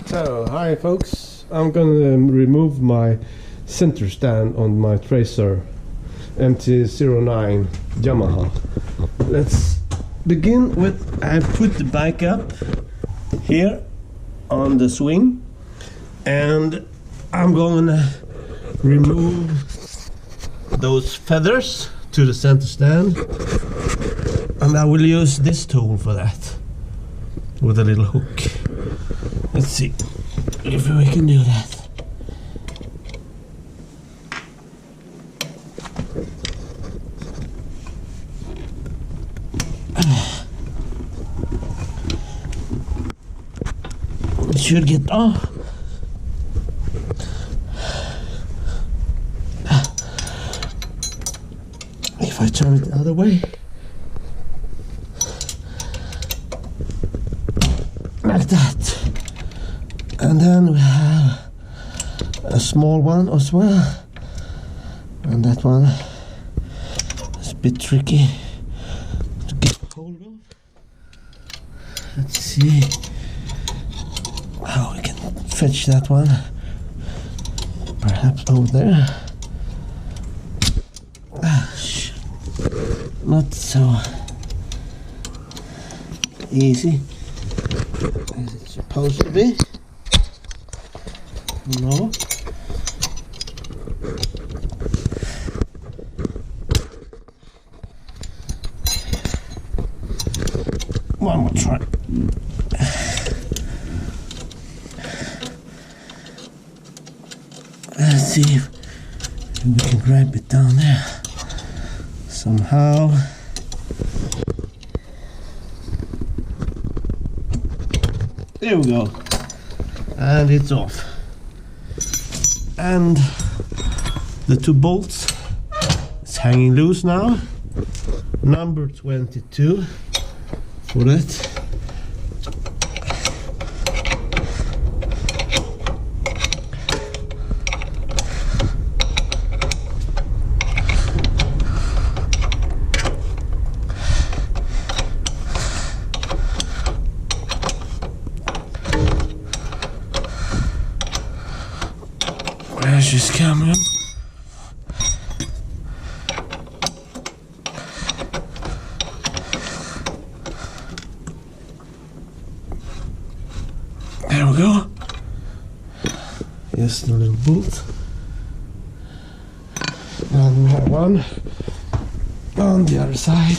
So, hi folks, I'm gonna remove my center stand on my tracer MT-09 Yamaha. Let's begin with, I put the bike up here on the swing and I'm gonna remove those feathers to the center stand, and I will use this tool for that with a little hook. Let's see if we can do that. It should get off. If I turn it the other way, like that, and then we have a small one as well, and that one is a bit tricky to get hold of. Let's see how we can fetch that one, perhaps over there. Not so easy as it's supposed to be. No. One more try. Let's see if we can grab it down there somehow. There we go, and it's off. And the two bolts is hanging loose now. Number 22 for that. Where's this camera? There we go. Yes, the little bolt. And we have one on the other side.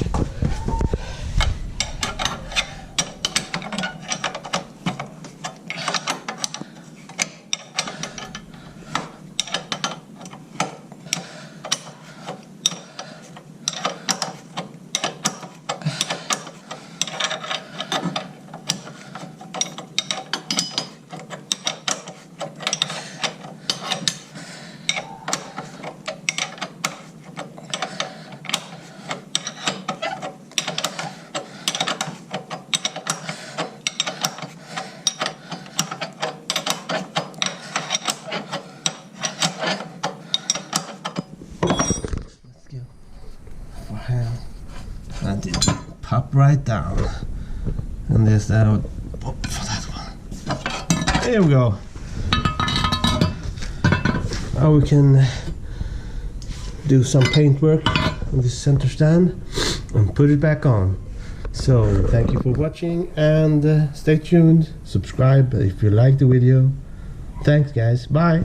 And it pop right down, and there's that pop for that one. There we go. Now we can do some paint work on this center stand and put it back on. So thank you for watching, and stay tuned, subscribe if you like the video. Thanks guys, bye.